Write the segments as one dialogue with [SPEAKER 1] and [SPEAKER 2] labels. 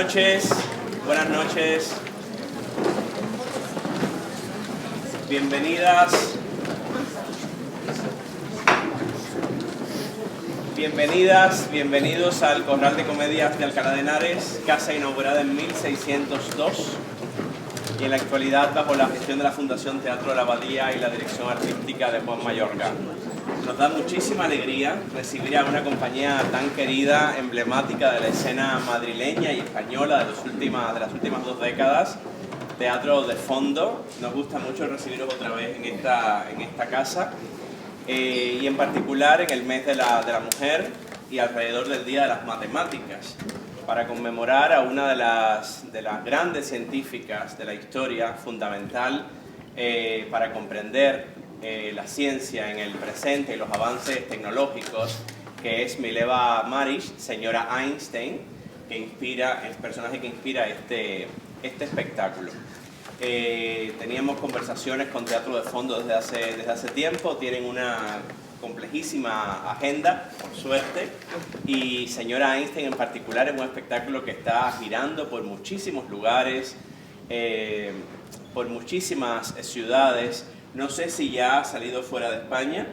[SPEAKER 1] noches, buenas noches. Bienvenidos al Corral de Comedias de Alcalá de Henares, casa inaugurada en 1602 y en la actualidad bajo la gestión de la Fundación Teatro de la Abadía y la dirección artística de Juan Mayorga. Nos da muchísima alegría recibir a una compañía tan querida, emblemática de la escena madrileña y española de las últimas 2 décadas, Teatro de Fondo. Nos gusta mucho recibiros otra vez en esta casa y en particular en el mes de la mujer y alrededor del Día de las Matemáticas, para conmemorar a una de las grandes científicas de la historia, fundamental para comprender la ciencia en el presente y los avances tecnológicos, que es Mileva Maric, señora Einstein, el personaje que inspira este espectáculo. Teníamos conversaciones con Teatro de Fondo desde hace tiempo, tienen una complejísima agenda, por suerte, y señora Einstein en particular es un espectáculo que está girando por muchísimos lugares, por muchísimas ciudades. No sé si ya ha salido fuera de España,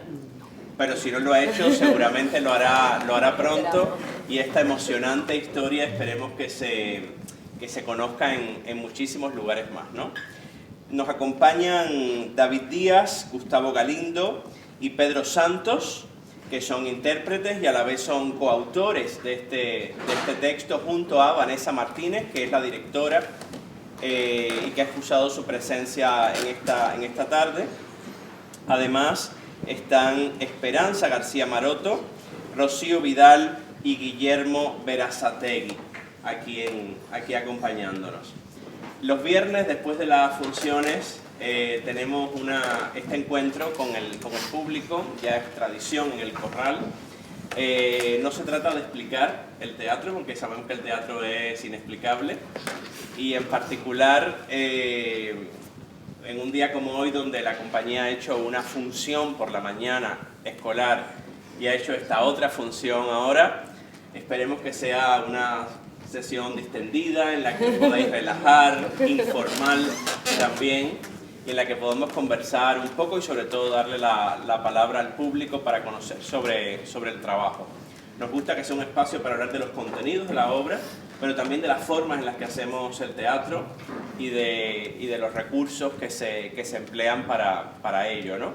[SPEAKER 1] pero si no lo ha hecho seguramente lo hará pronto, y esta emocionante historia esperemos que se conozca en muchísimos lugares más, ¿no? Nos acompañan David Díaz, Gustavo Galindo y Pedro Santos, que son intérpretes y a la vez son coautores de este texto, junto a Vanessa Martínez, que es la directora y que ha excusado su presencia en esta tarde. Además están Esperanza García Maroto, Rocío Vidal y Guillermo Berazategui aquí acompañándonos. Los viernes, después de las funciones, tenemos este encuentro con el público, ya es tradición en el Corral. No se trata de explicar el teatro, porque sabemos que el teatro es inexplicable, y en particular en un día como hoy, donde la compañía ha hecho una función por la mañana escolar y ha hecho esta otra función ahora, esperemos que sea una sesión distendida en la que podáis relajar, informal también, y en la que podamos conversar un poco y sobre todo darle la palabra al público para conocer sobre el trabajo. Nos gusta que sea un espacio para hablar de los contenidos de la obra, pero también de las formas en las que hacemos el teatro y de los recursos que se emplean para ello, ¿no?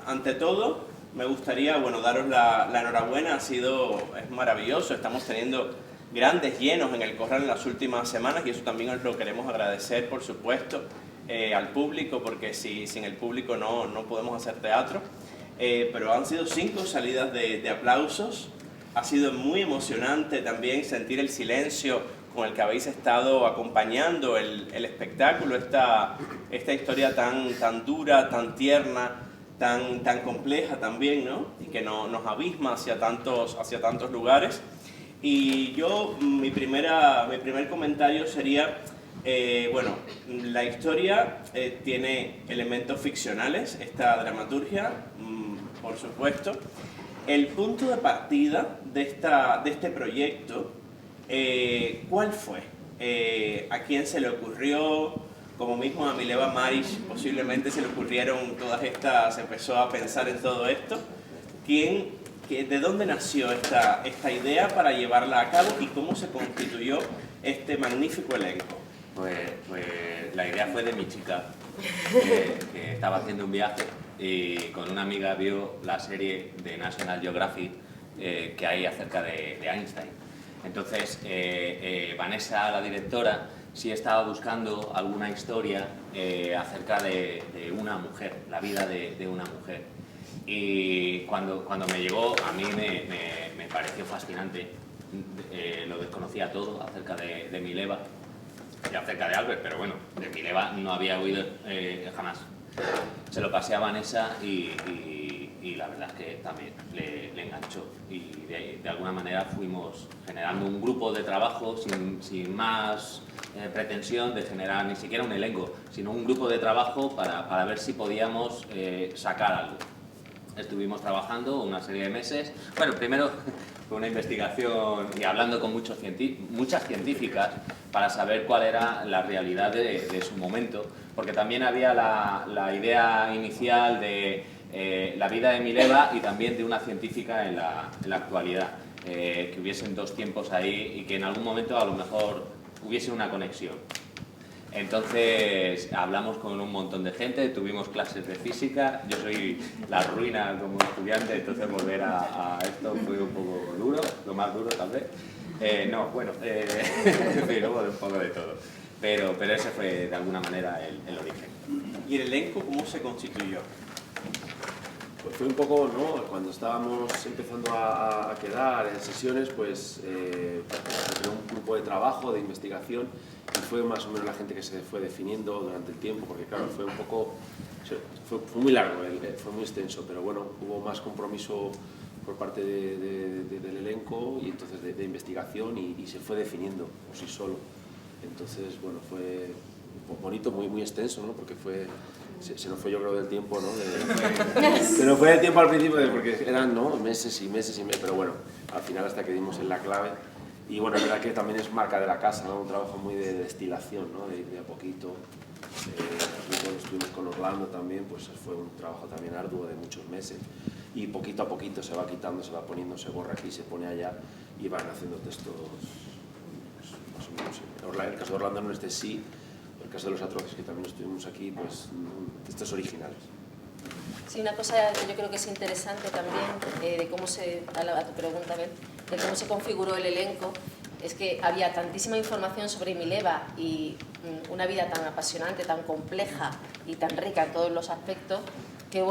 [SPEAKER 1] Ante todo, me gustaría daros la enhorabuena. Es maravilloso, estamos teniendo grandes llenos en el Corral en las últimas semanas, y eso también os lo queremos agradecer, por supuesto, al público, porque sin el público no podemos hacer teatro. Pero han sido 5 salidas de aplausos. Ha sido muy emocionante también sentir el silencio con el que habéis estado acompañando el espectáculo, esta historia tan dura, tan tierna, tan compleja también, ¿no? Y que nos abisma hacia tantos lugares. Y mi primer comentario sería, la historia tiene elementos ficcionales, esta dramaturgia, por supuesto. El punto de partida de este proyecto, ¿cuál fue? ¿A quién se le ocurrió? Como mismo a Mileva Maric posiblemente se le ocurrieron empezó a pensar en todo esto. ¿De dónde nació esta idea para llevarla a cabo y cómo se constituyó este magnífico elenco?
[SPEAKER 2] Pues la idea fue de mi chica, que estaba haciendo un viaje y con una amiga vio la serie de National Geographic que hay acerca de Einstein. Entonces Vanessa, la directora, sí estaba buscando alguna historia acerca de una mujer, la vida de una mujer. Y cuando me llegó, a mí me pareció fascinante. Lo desconocía todo acerca de Mileva y acerca de Albert, pero bueno, de Mileva no había oído jamás. Se lo pasé a Vanessa y la verdad es que también le enganchó, y de alguna manera fuimos generando un grupo de trabajo sin más pretensión de generar ni siquiera un elenco, sino un grupo de trabajo para ver si podíamos sacar algo. Estuvimos trabajando una serie de meses. Bueno, primero fue una investigación y hablando con muchas científicas para saber cuál era la realidad de su momento, porque también había la idea inicial de la vida de Mileva y también de una científica en la actualidad, que hubiesen dos tiempos ahí y que en algún momento a lo mejor hubiese una conexión. Entonces hablamos con un montón de gente, tuvimos clases de física, yo soy la ruina como estudiante, entonces volver a esto fue un poco duro, lo más duro tal vez. En fin, hubo un poco de todo, pero ese fue de alguna manera el origen.
[SPEAKER 1] ¿Y el elenco cómo se constituyó?
[SPEAKER 3] Pues fue un poco, ¿no? Cuando estábamos empezando a quedar en sesiones, pues se creó un grupo de trabajo, de investigación, y fue más o menos la gente que se fue definiendo durante el tiempo, porque claro, fue un poco, fue muy largo, fue muy extenso, pero bueno, hubo más compromiso por parte del elenco y entonces de investigación y se fue definiendo por sí solo. Entonces, bueno, fue bonito, muy extenso, ¿no? Porque se nos fue, yo creo, del tiempo, ¿no? Se nos fue del tiempo al principio, porque eran, ¿no?, meses y meses, pero bueno, al final hasta que dimos en la clave. Y bueno, es verdad que también es marca de la casa, ¿no? Un trabajo muy de destilación, ¿no? De a poquito. Cuando estuvimos con Orlando también, pues fue un trabajo también arduo de muchos meses. Y poquito a poquito se va quitando, se va poniendo, se borra aquí, se pone allá y van haciendo textos, pues, más o menos. En el caso de Orlando no es de sí. En el caso de los atroces, que también estuvimos aquí, pues textos originales.
[SPEAKER 4] Sí, una cosa que yo creo que es interesante también, de cómo a tu pregunta, Ben, de cómo se configuró el elenco, es que había tantísima información sobre Mileva y una vida tan apasionante, tan compleja y tan rica en todos los aspectos, que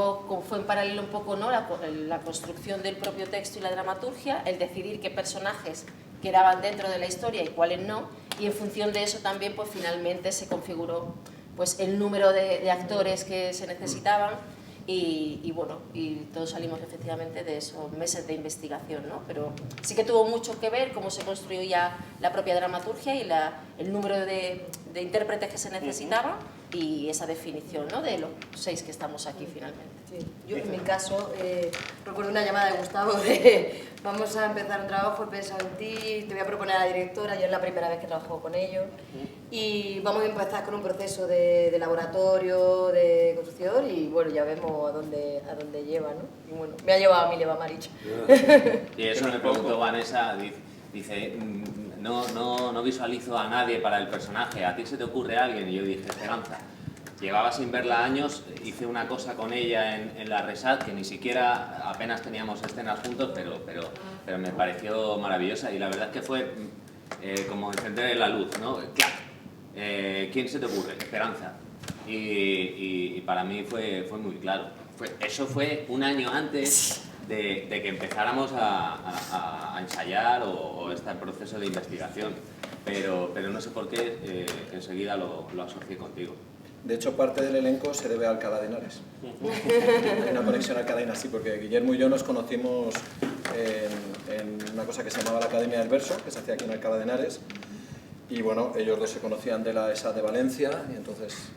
[SPEAKER 4] fue en paralelo un poco, ¿no?, la construcción del propio texto y la dramaturgia, el decidir qué personajes quedaban dentro de la historia y cuáles no, y en función de eso también pues finalmente se configuró pues el número de actores que se necesitaban y bueno, y todos salimos efectivamente de esos meses de investigación, ¿no? Pero sí que tuvo mucho que ver cómo se construyó ya la propia dramaturgia y el número de intérpretes que se necesitaban y esa definición, ¿no?, de los 6 que estamos aquí finalmente.
[SPEAKER 5] Sí. Yo en mi caso recuerdo una llamada de Gustavo de vamos a empezar un trabajo, he pensado en ti, te voy a proponer a la directora, yo es la primera vez que trabajo con ellos y vamos a empezar con un proceso de laboratorio, de construcción y bueno, ya vemos a dónde lleva, ¿no? Y bueno, me ha llevado a Mileva Maricha.
[SPEAKER 2] Y eso me preguntó Vanessa, dice, no visualizo a nadie para el personaje, ¿a ti se te ocurre alguien? Y yo dije, Esperanza. Llevaba sin verla años, hice una cosa con ella en la Resat, que ni siquiera apenas teníamos escenas juntos, pero me pareció maravillosa y la verdad es que fue como encender la luz, ¿no? ¡Clac! ¿Quién se te ocurre? Esperanza. Y para mí fue muy claro. Eso fue un año antes de que empezáramos a ensayar o este proceso de investigación, pero no sé por qué enseguida lo asocié contigo.
[SPEAKER 6] De hecho, parte del elenco se debe a Alcalá de Henares. Hay una conexión a Alcalá de Henares, sí, porque Guillermo y yo nos conocimos en una cosa que se llamaba la Academia del Verso, que se hacía aquí en Alcalá de Henares. Y bueno, ellos dos se conocían de la ESA de Valencia y entonces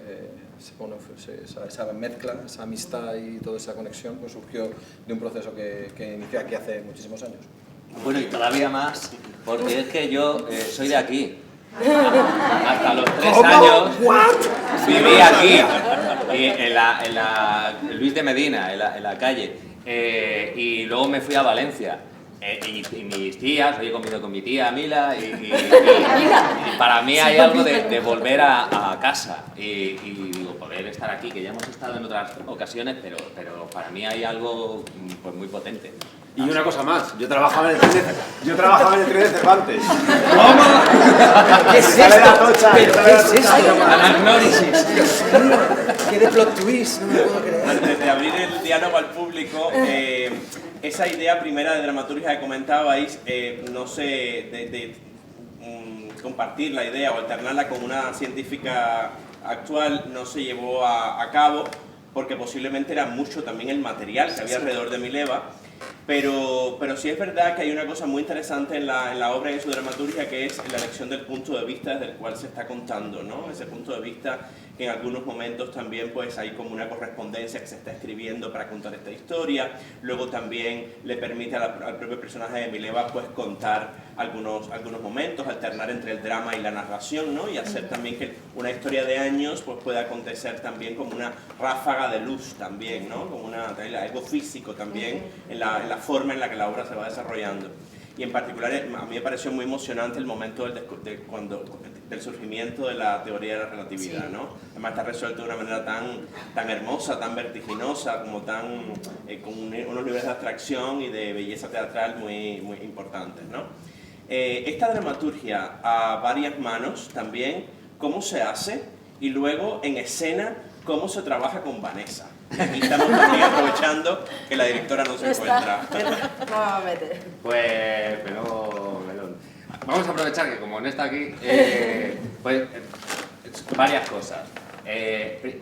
[SPEAKER 6] esa mezcla, esa amistad y toda esa conexión pues surgió de un proceso que inició aquí hace muchísimos años.
[SPEAKER 2] Bueno, y todavía más, porque es que yo soy de aquí. Hasta los 3 años viví aquí, en Luis de Medina, en la calle, y luego me fui a Valencia. Y mis tías, hoy he comido con mi tía Mila y para mí hay algo de volver a casa y digo, poder estar aquí, que ya hemos estado en otras ocasiones, pero para mí hay algo pues muy potente.
[SPEAKER 3] Y una cosa más, yo trabajaba en el tren de Cervantes.
[SPEAKER 6] ¿Cómo?
[SPEAKER 3] ¿Qué es esto?
[SPEAKER 6] ¿Pero qué es esto?
[SPEAKER 2] Anagnórisis.
[SPEAKER 6] ¡Qué de plot twist! No me puedo creer.
[SPEAKER 1] Antes de abrir el diálogo al público, esa idea primera de dramaturgia que comentabais, no sé, de compartir la idea o alternarla con una científica actual, no se llevó a cabo porque posiblemente era mucho también el material que había alrededor de Mileva. Pero sí es verdad que hay una cosa muy interesante en la obra y en su dramaturgia, que es la elección del punto de vista desde el cual se está contando, ¿no? Ese punto de vista que en algunos momentos también pues hay como una correspondencia que se está escribiendo para contar esta historia. Luego también le permite al propio personaje de Mileva pues contar algunos momentos, alternar entre el drama y la narración, ¿no? Y hacer también que una historia de años pues pueda acontecer también como una ráfaga de luz también, ¿no? Como algo físico también en la forma en la que la obra se va desarrollando. Y en particular a mí me pareció muy emocionante el momento del surgimiento de la teoría de la relatividad, sí, ¿no? Además está resuelto de una manera tan hermosa, tan vertiginosa, como con unos niveles de abstracción y de belleza teatral muy importantes, ¿no? Esta dramaturgia a varias manos también, ¿cómo se hace? Y luego en escena, ¿cómo se trabaja con Vanessa? Aquí estamos también aprovechando que la directora no se encuentra.
[SPEAKER 5] Vamos a meter.
[SPEAKER 2] Pues, pero, vamos a aprovechar que como no está aquí, pues varias cosas.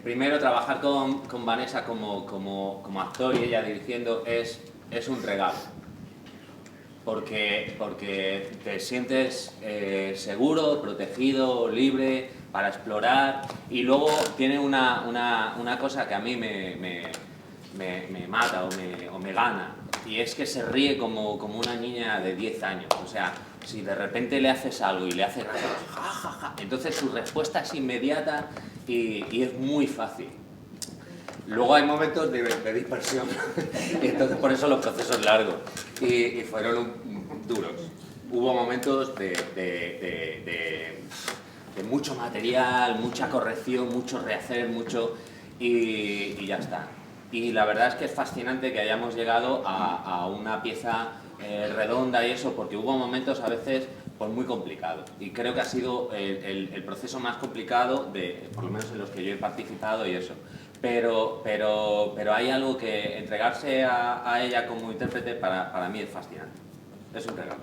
[SPEAKER 2] Primero, trabajar con Vanessa como actor y ella dirigiendo es un regalo. Porque te sientes seguro, protegido, libre para explorar, y luego tiene una cosa que a mí me mata o me gana, y es que se ríe como una niña de 10 años. O sea, si de repente le haces algo y le haces ja, entonces su respuesta es inmediata y es muy fácil. Luego hay momentos de dispersión, y entonces por eso los procesos largos, y fueron duros. Hubo momentos de mucho material, mucha corrección, mucho rehacer, y ya está. Y la verdad es que es fascinante que hayamos llegado a una pieza redonda y eso, porque hubo momentos a veces pues muy complicados, y creo que ha sido el proceso más complicado, por lo menos en los que yo he participado y eso. Pero hay algo que entregarse a ella como intérprete para mí es fascinante. Es un regalo.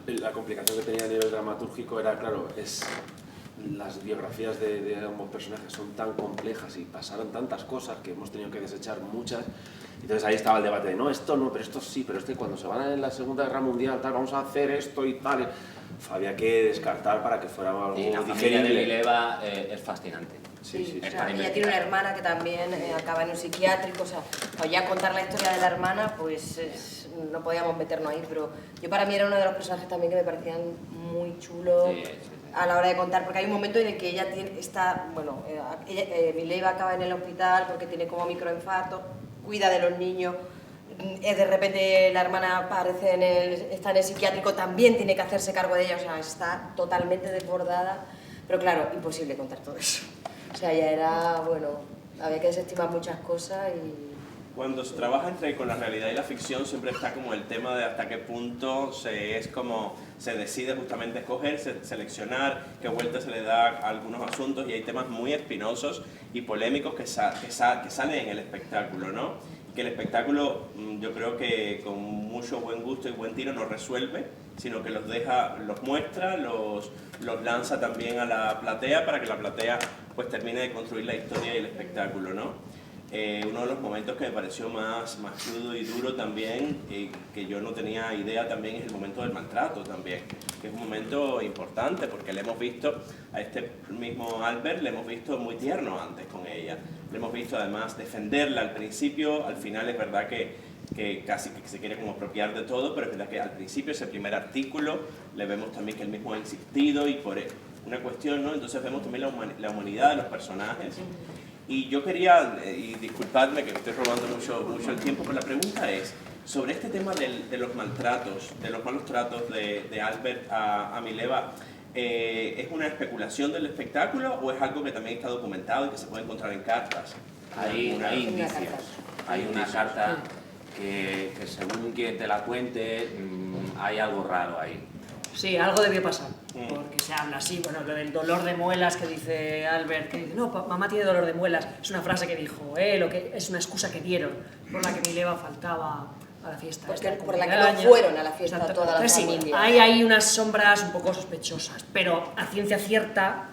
[SPEAKER 3] La complicación que tenía a nivel dramatúrgico era, claro, las biografías de ambos personajes son tan complejas y pasaron tantas cosas que hemos tenido que desechar muchas. Entonces ahí estaba el debate de no, esto no, pero esto sí, pero cuando se van a la Segunda Guerra Mundial, tal, vamos a hacer esto y tal. Había que descartar para que fuera algo
[SPEAKER 2] digerible. Y la familia de Mileva es fascinante.
[SPEAKER 5] Sí. O sea, ella tiene una hermana que también acaba en un psiquiátrico, o sea, ya contar la historia de la hermana, pues no podíamos meternos ahí, pero para mí era uno de los personajes también que me parecían muy chulos a la hora de contar, porque hay un momento en el que ella Mileva acaba en el hospital porque tiene como microinfarto, cuida de los niños, de repente la hermana aparece está en el psiquiátrico, también tiene que hacerse cargo de ella, o sea, está totalmente desbordada, pero claro, imposible contar todo eso. O sea, ya era, había que desestimar muchas cosas y...
[SPEAKER 1] Cuando se trabaja con la realidad y la ficción siempre está como el tema de hasta qué punto se decide justamente escoger, seleccionar, qué vuelta se le da a algunos asuntos, y hay temas muy espinosos y polémicos que salen en el espectáculo, ¿no? Y que el espectáculo, yo creo que con mucho buen gusto y buen tiro no resuelve, sino que los muestra, los lanza también a la platea para que la platea pues termine de construir la historia y el espectáculo, ¿no? Uno de los momentos que me pareció más crudo y duro también, que yo no tenía idea también, es el momento del maltrato también, que es un momento importante porque le hemos visto a este mismo Albert, le hemos visto muy tierno antes con ella, le hemos visto además defenderla al principio, al final es verdad que casi que se quiere como apropiar de todo, pero es verdad que al principio, ese primer artículo, le vemos también que él mismo ha insistido y por una cuestión, ¿no? Entonces vemos también la humanidad de los personajes. Y yo quería, y disculpadme que me estoy robando mucho el tiempo, pero la pregunta es, sobre este tema de los maltratos, de los malos tratos de Albert a Mileva, ¿es una especulación del espectáculo o es algo que también está documentado y que se puede encontrar en cartas?
[SPEAKER 2] Hay indicios. Hay una carta que según quien te la cuente, hay algo raro ahí.
[SPEAKER 7] Sí, algo debió pasar, porque se habla así, lo del dolor de muelas que dice Albert, que dice, no, mamá tiene dolor de muelas, es una frase que dijo él, o que es una excusa que dieron, por la que Mileva faltaba a la fiesta.
[SPEAKER 5] Por la que no fueron a la fiesta toda la familia.
[SPEAKER 7] Hay unas sombras un poco sospechosas, pero a ciencia cierta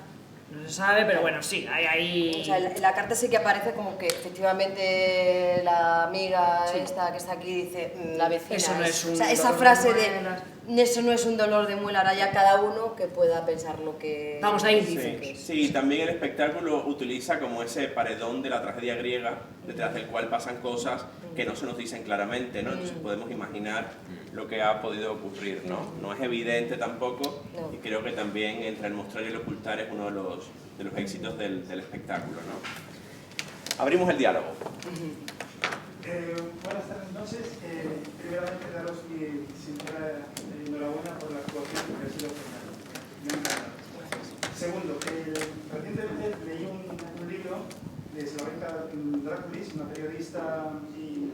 [SPEAKER 7] No se sabe, pero bueno, sí, hay ahí...
[SPEAKER 5] O sea, en la carta sí que aparece como que efectivamente la amiga esta que está aquí dice
[SPEAKER 4] La vecina
[SPEAKER 7] Eso no es un
[SPEAKER 5] o sea, esa
[SPEAKER 7] dolor
[SPEAKER 5] frase
[SPEAKER 7] de
[SPEAKER 5] de
[SPEAKER 7] muelas.
[SPEAKER 5] eso no es un dolor de muela, ahora ya cada uno que pueda pensar lo que...
[SPEAKER 7] Vamos, ahí dice que
[SPEAKER 1] Sí,
[SPEAKER 7] es.
[SPEAKER 1] sí, también el espectáculo utiliza como ese paredón de la tragedia griega, detrás del cual pasan cosas que no se nos dicen claramente, ¿no? Entonces podemos imaginar lo que ha podido ocurrir, ¿no? No es evidente tampoco,
[SPEAKER 5] No.
[SPEAKER 1] y creo que también entre el mostrar y el ocultar es uno de los éxitos del espectáculo, ¿no? Abrimos el diálogo.
[SPEAKER 8] Buenas tardes, entonces, primeramente daros mi sincera enhorabuena por la actuación que ha sido genial. Me encanta. Segundo, recientemente leí un libro de Slavenka Drakulis, una periodista y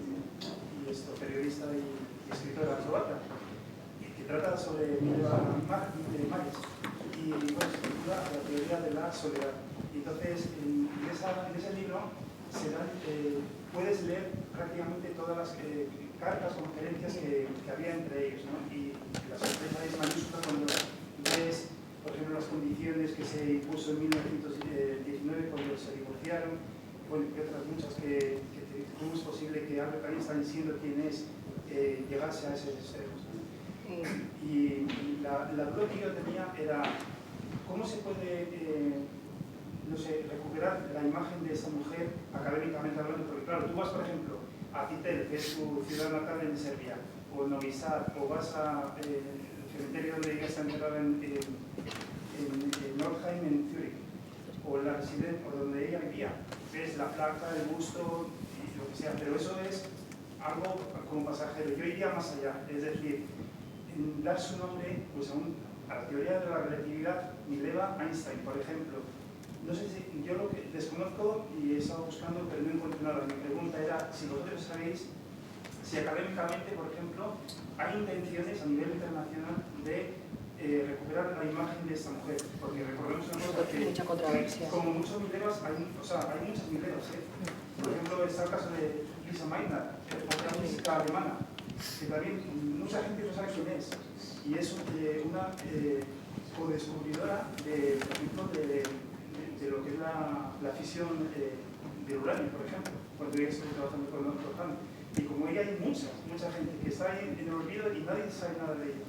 [SPEAKER 8] escritora croata, que trata sobre Mileva Marić y bueno, se titula La teoría de la soledad. Y entonces, en ese libro puedes leer prácticamente todas las cartas, conferencias que había entre ellos, ¿no? Y la sorpresa es mayúscula cuando ves, por ejemplo, las condiciones que se impuso en 1919 cuando se divorciaron, bueno, y otras muchas cómo es posible que Albert Einstein, siendo quien es, llegase a esos extremos, ¿no? Y la duda que yo tenía era cómo se puede no sé, recuperar la imagen de esa mujer académicamente hablando, porque claro, tú vas, por ejemplo, a Titel, que es tu ciudad natal en Serbia, o Novi Sad, o vas al cementerio donde ella está enterrada en Nordheim, en Zurich, o la residencia, o donde ella vivía, ves la placa, el busto, y lo que sea, pero eso es algo como pasajero. Yo iría más allá, es decir, en dar su nombre pues, a la teoría de la relatividad Mileva Einstein, por ejemplo. No sé si yo lo que desconozco y he estado buscando, pero no encuentro nada. Mi pregunta era si vosotros sabéis si académicamente, por ejemplo, hay intenciones a nivel internacional de recuperar la imagen de esta mujer. Porque recordemos una cosa que,
[SPEAKER 5] mucha controversia.
[SPEAKER 8] Como muchos Milevas, hay muchas Milevas. Por ejemplo, está el caso de Lisa Meitner, otra física alemana, que también mucha gente no sabe quién es. Y es una co-descubridora de, por ejemplo, de lo que es la fisión del uranio, por ejemplo, cuando ella estuvo trabajando con el doctor Hahn. Y como ella hay mucha gente que está ahí en el olvido y nadie sabe nada de ella.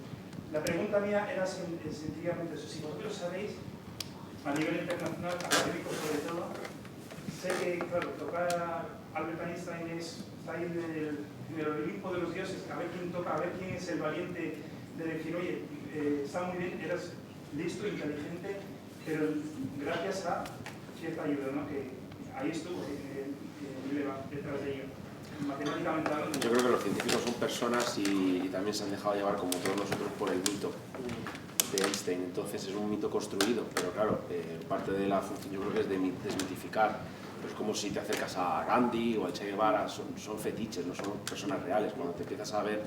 [SPEAKER 8] La pregunta mía era sencillamente eso, si vosotros sabéis, a nivel internacional, académico sobre todo, sé que, claro, tocar a Albert Einstein está ahí en el Olimpo de los dioses, a ver quién toca, a ver quién es el valiente de decir, oye, está muy bien, eras listo, inteligente, pero gracias a cierta ayuda, ¿no? Que ahí estuvo, detrás de ello. Matemáticamente hablando.
[SPEAKER 3] Yo creo que los científicos son personas y también se han dejado llevar, como todos nosotros, por el mito de Einstein. Entonces es un mito construido, pero claro, parte de la función yo creo que es desmitificar. Es como si te acercas a Gandhi o a Che Guevara, son fetiches, no son personas reales. Cuando te empiezas a ver...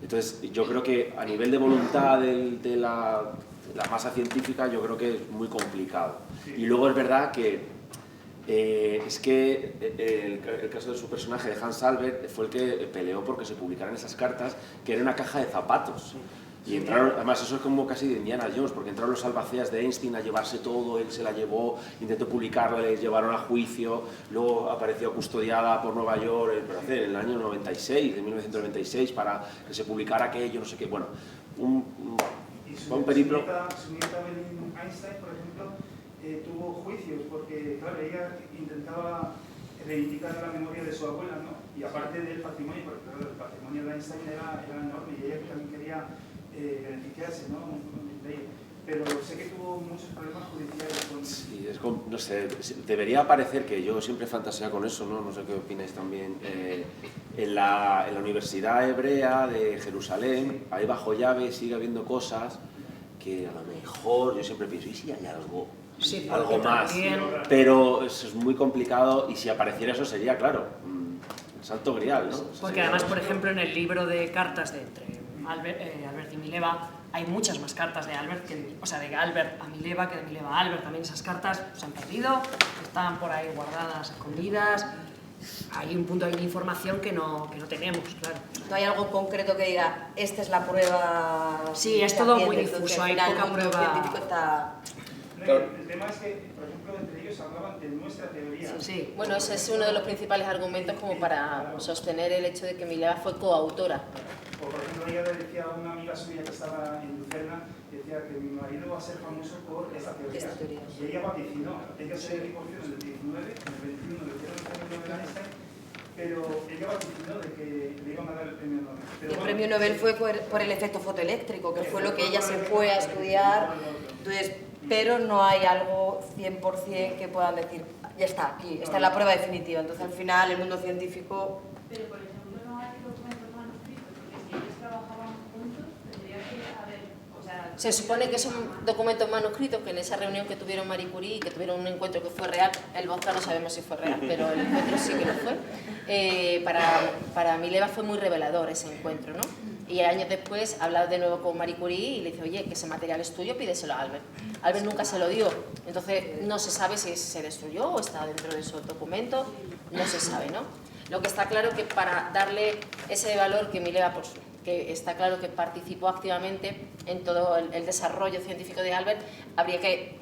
[SPEAKER 3] Entonces yo creo que a nivel de voluntad de la masa científica yo creo que es muy complicado. Y luego es verdad que el caso de su personaje de Hans Albert fue el que peleó porque se publicaran esas cartas, que era una caja de zapatos. Y entraron, además eso es como casi de Indiana Jones, porque entraron los albaceas de Einstein a llevarse todo, él se la llevó, intentó publicarla, les llevaron a juicio, luego apareció custodiada por Nueva York en el año 96, de 1996, para que se publicara aquello, no sé qué, bueno, un periplo.
[SPEAKER 8] Su nieta Evelyn Einstein, por ejemplo, tuvo juicios porque, claro, ella intentaba reivindicar la memoria de su abuela, ¿no? Y aparte del patrimonio, porque claro, el patrimonio de Einstein era enorme y ella también quería beneficiarse, ¿no? De ello. Pero sé que tuvo muchos problemas judiciales con...
[SPEAKER 3] Sí, no sé, debería parecer que yo siempre fantaseo con eso, ¿no? No sé qué opináis también. En la Universidad Hebrea de Jerusalén, ahí bajo llave sigue habiendo cosas que a lo mejor yo siempre pienso, ¿y si hay algo?
[SPEAKER 7] Sí,
[SPEAKER 3] algo más,
[SPEAKER 7] también...
[SPEAKER 3] pero eso es muy complicado y si apareciera eso sería, claro, el santo grial, ¿no?
[SPEAKER 7] Porque además, por ejemplo, en el libro de cartas entre Albert y Mileva hay muchas más cartas de Albert, de Albert a Mileva que de Mileva a Albert. También esas cartas se han perdido, están por ahí guardadas, escondidas. Hay un punto de información que no tenemos, claro.
[SPEAKER 5] No hay algo concreto que diga, esta es la prueba...
[SPEAKER 7] Sí, es todo muy difuso, hay poca prueba...
[SPEAKER 5] científico está...
[SPEAKER 6] Claro.
[SPEAKER 8] El tema es que, por ejemplo, entre ellos hablaban de nuestra teoría.
[SPEAKER 4] Sí, bueno, ese es uno de los principales argumentos como para sostener el hecho de que Mileva fue coautora.
[SPEAKER 8] O, por ejemplo, ella le decía a una amiga suya que estaba en Lucerna, decía que mi marido va a ser famoso por esta teoría. Y ella vaticinó. Ella se divorció en el 19, en el 21 le dieron el premio Nobel a Einstein, pero ella vaticinó de que le iban a dar el premio Nobel. Pero
[SPEAKER 5] El premio Nobel fue por el efecto fotoeléctrico, que fue lo que ella se fue a estudiar. Entonces, pero no hay algo 100% que puedan decir, ya está, aquí, esta es la prueba definitiva. Entonces, al final, el mundo científico...
[SPEAKER 9] Pero, por ejemplo, no hay documentos manuscritos, porque si ellos trabajaban juntos, tendría que haber... O sea,
[SPEAKER 4] Se supone que son documentos manuscritos que en esa reunión que tuvieron Marie Curie y que tuvieron un encuentro que fue real, el vodka no sabemos si fue real, pero el encuentro sí que lo fue. Para Mileva fue muy revelador ese encuentro, ¿no? Y años después habla de nuevo con Marie Curie y le dice, oye, que ese material es tuyo, pídeselo a Albert. Albert nunca se lo dio, entonces no se sabe si se destruyó o está dentro de esos documentos, no se sabe, ¿no? Lo que está claro que para darle ese valor que Mileva, que está claro que participó activamente en todo el desarrollo científico de Albert, habría que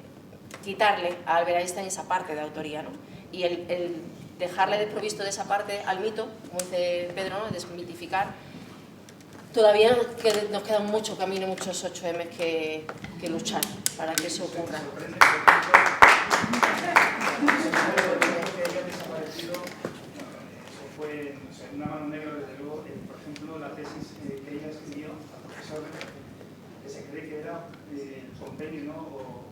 [SPEAKER 4] quitarle a Albert Einstein esa parte de autoría, ¿no? Y el dejarle desprovisto de esa parte al mito, como dice Pedro, ¿no? Desmitificar, todavía nos queda mucho camino, muchos 8M que luchar para que eso ocurra.
[SPEAKER 8] Fue una mano negra, desde luego, por ejemplo, la tesis que ella escribió, la profesora, que se cree que era el convenio, ¿no? O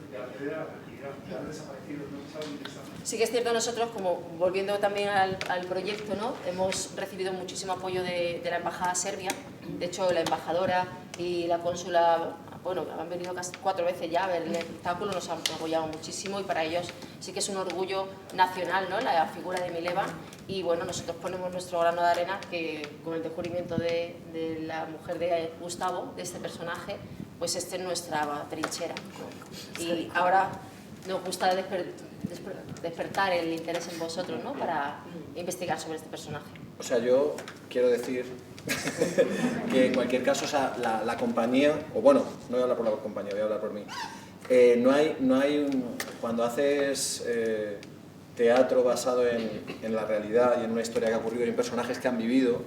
[SPEAKER 8] de la teoría de la relatividad, que han desaparecido, no se sabe dónde están.
[SPEAKER 4] Sí que es cierto, nosotros, como volviendo también al proyecto, ¿no? Hemos recibido muchísimo apoyo de la Embajada Serbia. De hecho, la embajadora y la cónsula, bueno, han venido casi 4 veces ya a ver el espectáculo, nos han apoyado muchísimo y para ellos sí que es un orgullo nacional, ¿no? La figura de Mileva. Y bueno, nosotros ponemos nuestro grano de arena que con el descubrimiento de la mujer de Gustavo, de este personaje, pues esta es nuestra trinchera, ¿no? Y ahora nos gusta despertar el interés en vosotros, ¿no? Para investigar sobre este personaje.
[SPEAKER 6] O sea, yo quiero decir que en cualquier caso, o sea, la compañía, o bueno, no voy a hablar por la compañía, voy a hablar por mí. Cuando haces teatro basado en la realidad y en una historia que ha ocurrido y en personajes que han vivido,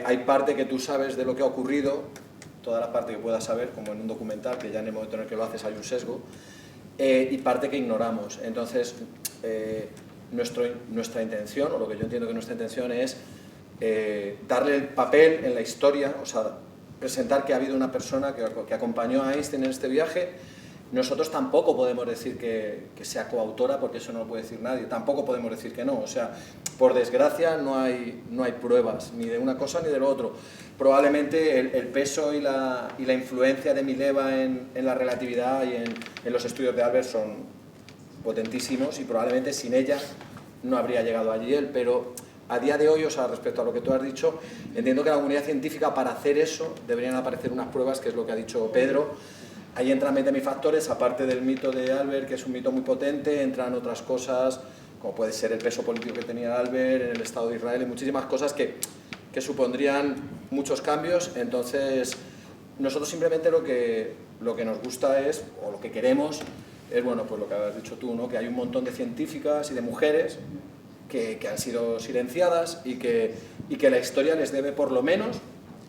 [SPEAKER 6] hay parte que tú sabes de lo que ha ocurrido, toda la parte que puedas saber, como en un documental, que ya en el momento en el que lo haces hay un sesgo, y parte que ignoramos. Entonces, nuestra intención, o lo que yo entiendo que nuestra intención es darle el papel en la historia, o sea, presentar que ha habido una persona que acompañó a Einstein en este viaje. Nosotros tampoco podemos decir que sea coautora, porque eso no lo puede decir nadie, tampoco podemos decir que no, o sea, por desgracia no hay pruebas ni de una cosa ni de lo otro. Probablemente el peso y la influencia de Mileva en la relatividad y en los estudios de Albert son potentísimos y probablemente sin ella no habría llegado allí él, pero a día de hoy, o sea, respecto a lo que tú has dicho, entiendo que la comunidad científica para hacer eso deberían aparecer unas pruebas, que es lo que ha dicho Pedro. Ahí entran 20.000 factores, aparte del mito de Albert, que es un mito muy potente, entran otras cosas, como puede ser el peso político que tenía Albert en el Estado de Israel y muchísimas cosas que supondrían muchos cambios. Entonces, nosotros simplemente lo que nos gusta es, o lo que queremos, es, bueno, pues lo que has dicho tú, ¿no? Que hay un montón de científicas y de mujeres que han sido silenciadas y que la historia les debe por lo menos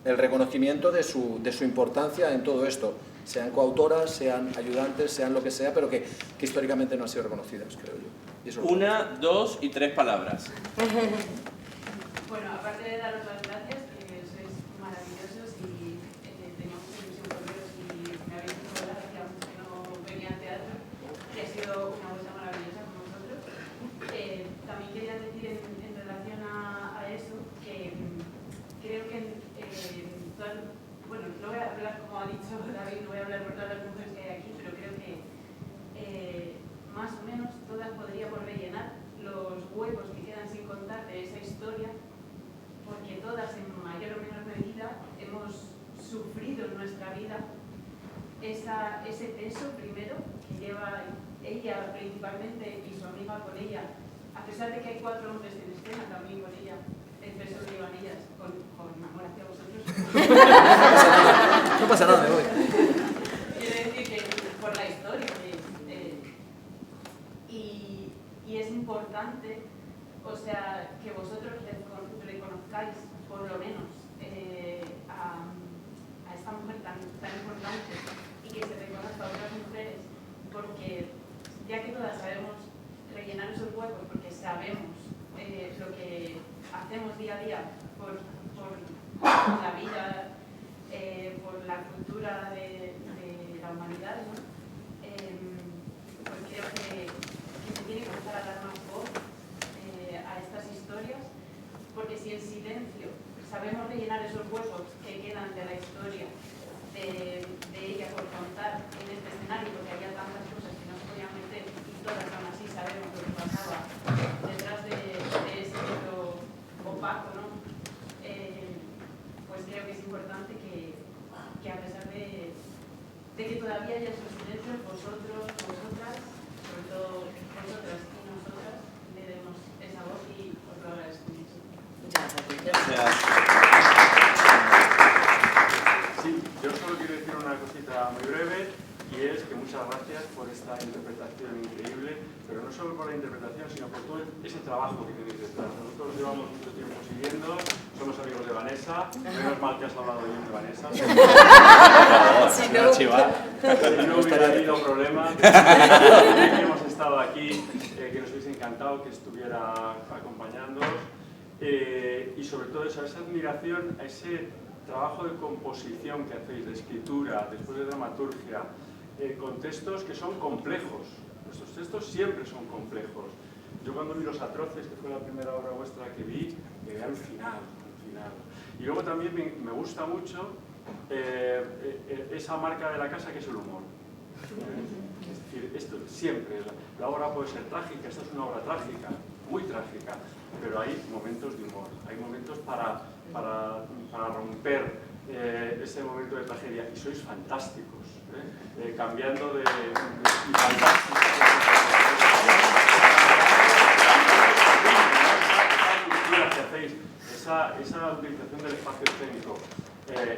[SPEAKER 6] el reconocimiento de su importancia en todo esto, sean coautoras, sean ayudantes, sean lo que sea, pero que históricamente no han sido reconocidas, creo yo. Y eso
[SPEAKER 1] 1, 2 y 3 palabras.
[SPEAKER 9] Bueno, aparte de daros las gracias, que sois maravillosos y tenía mucha ilusión por veros y me habéis hecho volar, hacía mucho que no venía al teatro, que ha sido una cosa maravillosa con vosotros. También quería decir en relación a eso que creo que bueno, no voy a hablar, como ha dicho David, no voy a hablar por todas las mujeres que hay aquí, pero creo que más o menos todas podríamos rellenar los huecos que quedan sin contar de esa historia, porque todas en mayor o menor medida hemos sufrido en nuestra vida ese peso primero que lleva ella principalmente y su amiga con ella, a pesar de que hay 4 hombres en escena también con ella, el peso que llevan ellas con amor hacia vosotros.
[SPEAKER 6] No pasa nada, me voy.
[SPEAKER 9] Quiero decir que por la historia importante, o sea, que vosotros reconozcáis, por lo menos, a esta mujer tan importante y que se reconozca a otras mujeres, porque ya que todas sabemos rellenar esos huecos, porque sabemos lo que hacemos día a día por la vida, por la cultura de la humanidad, ¿no? Pues creo que se tiene que empezar a dar más voz a estas historias, porque si en silencio sabemos rellenar esos huecos que quedan de la historia de ella por contar en este escenario, porque había tantas cosas que no se podían meter y todas aún así sabemos lo que pasaba detrás de ese libro opaco, ¿no? Pues creo que es importante que a pesar de que todavía haya esos silencios, vosotros, vosotras, sobre todo vosotras y nosotras, le demos esa voz y os lo agradezco mucho.
[SPEAKER 1] Gracias.
[SPEAKER 10] Sí, yo solo quiero decir una cosita muy breve, y es que muchas gracias por esta interpretación increíble, pero no solo por la interpretación, sino por todo ese trabajo que tenéis detrás. Nosotros llevamos mucho tiempo siguiendo, somos amigos de Vanessa, menos mal que has hablado bien de Vanessa.
[SPEAKER 1] Si no,
[SPEAKER 10] si no hubiera habido problema, que hemos estado aquí, que nos hubiese encantado que estuviera acompañándonos, y sobre todo esa admiración a ese trabajo de composición que hacéis, de escritura, después de dramaturgia, con textos que son complejos. Nuestros textos siempre son complejos. Yo cuando vi Los Atroces, que fue la primera obra vuestra que vi, quedé alucinado. Y luego también me gusta mucho esa marca de la casa que es el humor. Es decir, esto siempre, la obra puede ser trágica, esta es una obra trágica, muy trágica, pero hay momentos de humor, hay momentos para romper ese momento de tragedia, y sois fantásticos, cambiando de fantásticos. Esa que hacéis, esa utilización del espacio escénico.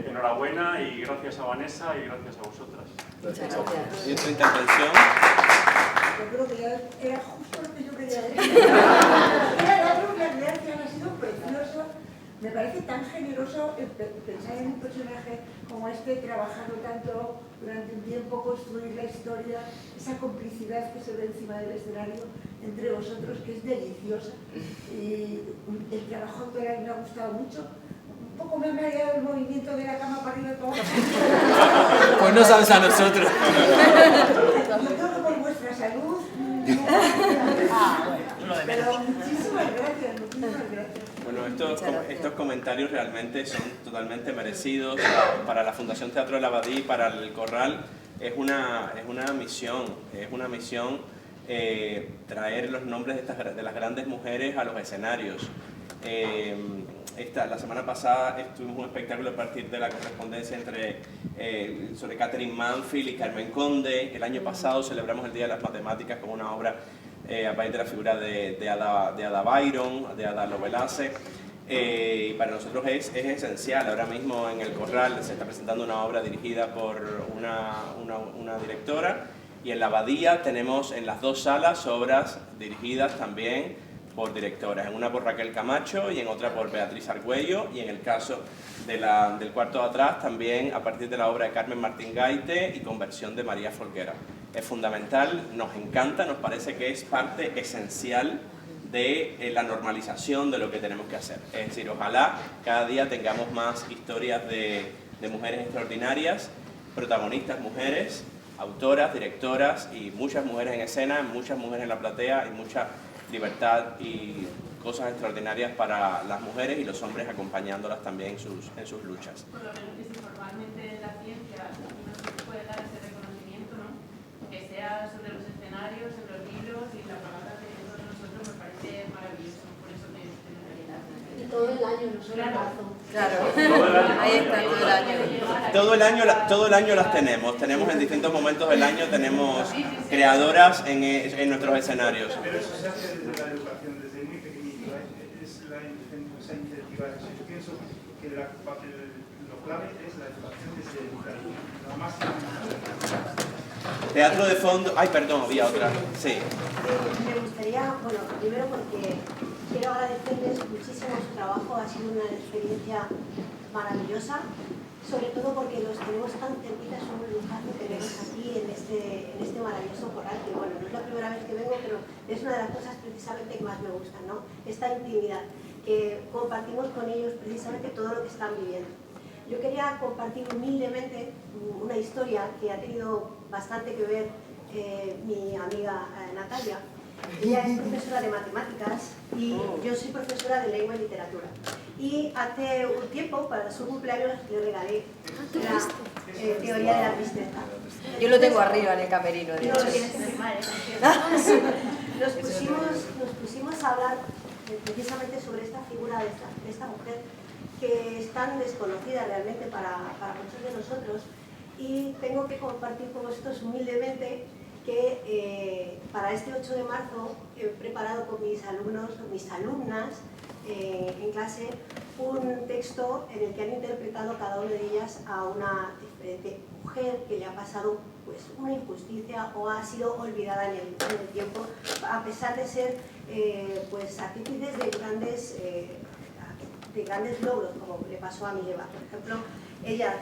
[SPEAKER 10] Enhorabuena, y gracias a Vanessa y gracias a vosotras.
[SPEAKER 4] Muchas gracias.
[SPEAKER 1] ¿Y otra intervención?
[SPEAKER 11] Yo creo que ya era justo lo que yo quería decir. Era algo que ha sido precioso. Me parece tan generoso pensar en un personaje como este, trabajando tanto durante un tiempo, construir la historia, esa complicidad que se ve encima del escenario entre vosotros, que es deliciosa. Y el trabajo actoral me ha gustado mucho. Un poco me ha mareado el movimiento de la cama para arriba todo.
[SPEAKER 12] Pues no sabes a nosotros.
[SPEAKER 11] Yo creo que por vuestra salud. Pero muchísimas gracias.
[SPEAKER 1] Bueno, estos comentarios realmente son totalmente merecidos para la Fundación Teatro de la Abadía y para el Corral. Es una misión traer los nombres de las grandes mujeres a los escenarios. La semana pasada tuvimos un espectáculo a partir de la correspondencia sobre Catherine Manfield y Carmen Conde. El año pasado celebramos el Día de las Matemáticas con una obra a partir de la figura de Ada Byron, de Ada Lovelace. Y para nosotros es esencial. Ahora mismo en el Corral se está presentando una obra dirigida por una directora, y en la Abadía tenemos en las dos salas obras dirigidas también por directoras, en una por Raquel Camacho y en otra por Beatriz Argüello, y en el caso del cuarto de atrás también a partir de la obra de Carmen Martín Gaite y con versión de María Folguera. Es fundamental, nos encanta, nos parece que es parte esencial de la normalización de lo que tenemos que hacer. Es decir, ojalá cada día tengamos más historias de mujeres extraordinarias, protagonistas mujeres, autoras, directoras, y muchas mujeres en escena, muchas mujeres en la platea, y mucha libertad y cosas extraordinarias para las mujeres y los hombres acompañándolas también en sus luchas.
[SPEAKER 9] Por lo menos que si formalmente en la ciencia no se puede dar ese reconocimiento, ¿no? Que sea sobre los escenarios, en los libros y la palabra de todos nosotros, me parece maravilloso. Por eso me
[SPEAKER 11] Y todo el año, no solo en marzo.
[SPEAKER 4] Claro, ahí está, todo el año.
[SPEAKER 1] Todo el año las tenemos en distintos momentos del año, tenemos creadoras en nuestros escenarios.
[SPEAKER 8] Pero eso se hace desde la educación, desde muy pequeñito, es esa iniciativa. Yo pienso que lo clave es la educación desde educación, nada más.
[SPEAKER 1] Teatro de fondo... Ay, perdón, había otra. Sí.
[SPEAKER 13] Me gustaría, bueno, primero porque quiero agradecerles muchísimo su trabajo, ha sido una experiencia maravillosa, sobre todo porque los tenemos tan cerquita, es un lujazo tenerlos aquí en este maravilloso coral, que bueno, no es la primera vez que vengo, pero es una de las cosas precisamente que más me gustan, ¿no? Esta intimidad, que compartimos con ellos precisamente todo lo que están viviendo. Yo quería compartir humildemente una historia que ha tenido bastante que ver mi amiga Natalia. Ella es profesora de matemáticas y yo soy profesora de lengua y literatura. Y hace un tiempo, para su cumpleaños, le regalé la teoría de la tristeza.
[SPEAKER 5] Yo lo tengo arriba en el camerino, de hecho.
[SPEAKER 13] No lo tienes que firmar, Nos pusimos a hablar precisamente sobre esta figura de esta mujer que es tan desconocida realmente para muchos de nosotros, y tengo que compartir con vosotros humildemente que para este 8 de marzo he preparado con mis alumnos o mis alumnas en clase un texto en el que han interpretado cada una de ellas a una diferente mujer que le ha pasado pues una injusticia o ha sido olvidada en el tiempo, a pesar de ser pues artífices de grandes logros, como le pasó a Mileva. Por ejemplo, ella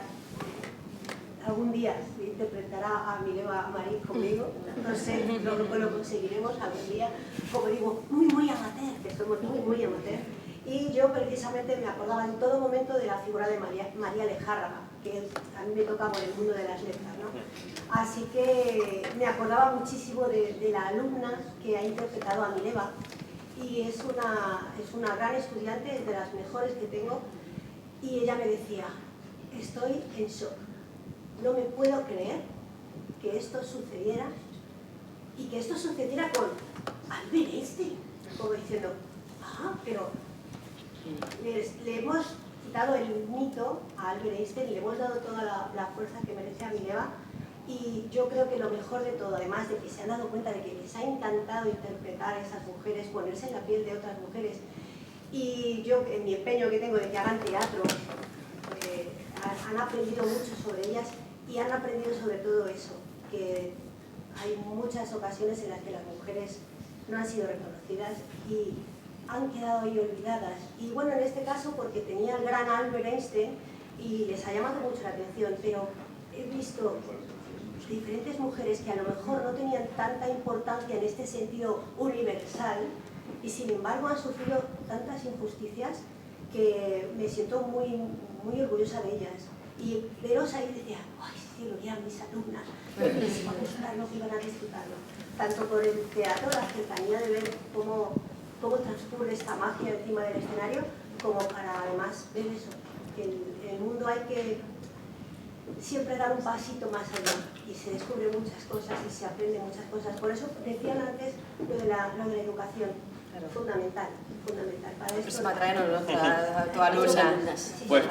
[SPEAKER 13] algún día interpretará a Mileva Marín conmigo, no sé, lo conseguiremos algún día, como digo, muy amateur, que somos muy amateur. Y yo precisamente me acordaba en todo momento de la figura de María Lejárraga, que a mí me toca por el mundo de las letras, ¿no? Así que me acordaba muchísimo de la alumna que ha interpretado a Mileva, y es una gran estudiante, es de las mejores que tengo, y ella me decía, estoy en shock, no me puedo creer que esto sucediera, y que esto sucediera con Albert Einstein, como diciendo, pero le hemos quitado el mito a Albert Einstein y le hemos dado toda la fuerza que merece a Mileva. Y yo creo que lo mejor de todo, además de que se han dado cuenta de que les ha encantado interpretar a esas mujeres, ponerse en la piel de otras mujeres, y yo en mi empeño que tengo de que hagan teatro, han aprendido mucho sobre ellas y han aprendido sobre todo eso, que hay muchas ocasiones en las que las mujeres no han sido reconocidas y han quedado ahí olvidadas. Y bueno, en este caso porque tenía el gran Albert Einstein y les ha llamado mucho la atención, pero he visto diferentes mujeres que a lo mejor no tenían tanta importancia en este sentido universal y sin embargo han sufrido tantas injusticias que me siento muy orgullosa de ellas. Y veros ahí decía, ¡ay, sí, lo eran mis alumnas! Que les iba a gustarlo, que iban a disfrutarlo. Tanto por el teatro, la cercanía de ver cómo transcurre esta magia encima del escenario, como para además ver eso, que en el mundo hay que siempre dar un pasito más allá y se descubren muchas cosas y se aprenden muchas cosas. Por eso decían antes lo de la educación, claro. fundamental. Para esto,
[SPEAKER 5] a tu alumna.
[SPEAKER 1] Pues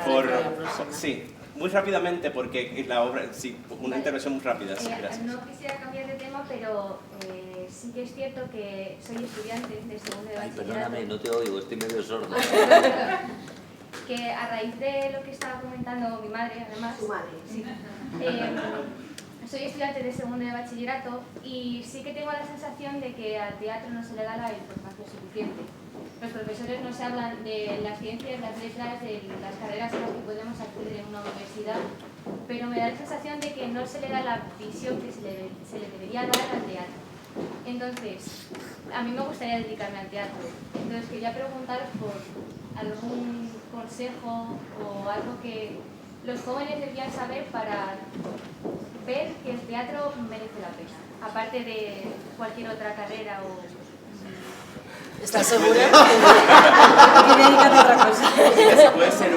[SPEAKER 1] sí, muy rápidamente, porque la obra, sí, una intervención muy rápida, sí, gracias.
[SPEAKER 14] No quisiera cambiar de tema, pero sí que es cierto que soy estudiante de segundo de bachillerato.
[SPEAKER 2] Perdóname, no te oigo, estoy medio sordo.
[SPEAKER 14] Que a raíz de lo que estaba comentando mi madre, además, sí, soy estudiante de segundo de bachillerato y sí que tengo la sensación de que al teatro no se le da la información suficiente. Los profesores nos hablan de las ciencias, las letras, de las carreras a las que podemos acceder en una universidad, pero me da la sensación de que no se le da la visión que se le debería dar al teatro. Entonces, a mí me gustaría dedicarme al teatro. Entonces, quería preguntar por algún consejo o algo que los jóvenes deberían saber para ver que el teatro merece la pena, aparte de cualquier otra carrera o...
[SPEAKER 5] ¿Estás segura? Aquí dedícate a otra cosa.
[SPEAKER 1] Ese puede ser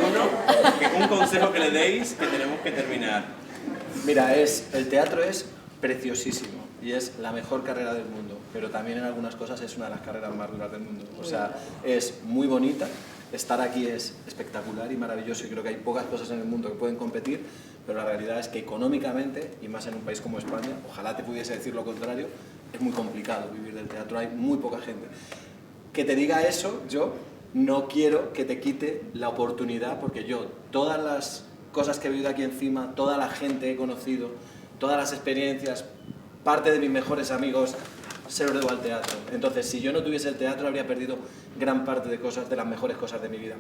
[SPEAKER 1] un consejo que le deis, que tenemos que terminar.
[SPEAKER 6] Mira, el teatro es preciosísimo y es la mejor carrera del mundo, pero también en algunas cosas es una de las carreras más duras del mundo. O sea, es muy bonita, estar aquí es espectacular y maravilloso y creo que hay pocas cosas en el mundo que pueden competir, pero la realidad es que económicamente, y más en un país como España, ojalá te pudiese decir lo contrario, es muy complicado vivir del teatro, hay muy poca gente. Que te diga eso, yo no quiero que te quite la oportunidad, porque yo, todas las cosas que he vivido aquí encima, toda la gente que he conocido, todas las experiencias parte de mis mejores amigos se lo debo al teatro. Entonces, si yo no tuviese el teatro, habría perdido gran parte de cosas, de las mejores cosas de mi vida.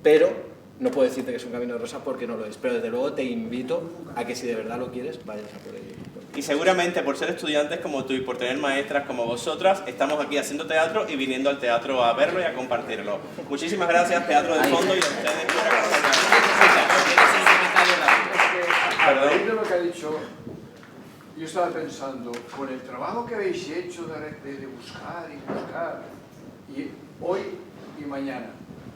[SPEAKER 6] Pero no puedo decirte que es un camino de rosa porque no lo es. Pero desde luego te invito a que si de verdad lo quieres, vayas a por ello.
[SPEAKER 1] Y seguramente por ser estudiantes como tú y por tener maestras como vosotras, estamos aquí haciendo teatro y viniendo al teatro a verlo y a compartirlo. Muchísimas gracias, Teatro del Fondo, y a ustedes por acompañarnos.
[SPEAKER 15] A raíz de lo que ha dicho, yo estaba pensando, con el trabajo que habéis hecho de buscar y buscar, y hoy y mañana,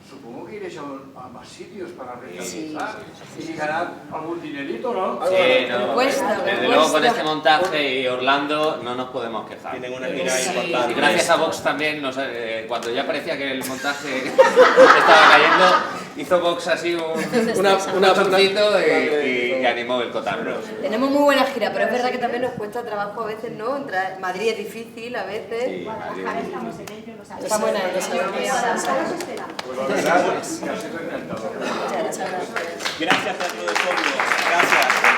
[SPEAKER 15] supongo que iréis a más sitios para rentabilizar y ganar algún dinerito, ¿no?
[SPEAKER 2] Sí, no, desde luego con este montaje y Orlando no nos podemos quejar.
[SPEAKER 1] Tienen una gira importante.
[SPEAKER 2] Y gracias a Vox también, cuando ya parecía que el montaje estaba cayendo, hizo Vox así un chocito y animó el cotarro.
[SPEAKER 5] Tenemos muy buena gira, pero es verdad que también nos cuesta trabajo a veces, ¿no? Madrid es difícil a veces.
[SPEAKER 2] Sí,
[SPEAKER 13] Estamos en ello, lo sabemos.
[SPEAKER 5] Estamos en ello,
[SPEAKER 15] Pues la verdad, que ha sido encantador.
[SPEAKER 1] Gracias, Teatro del Fondo. Gracias.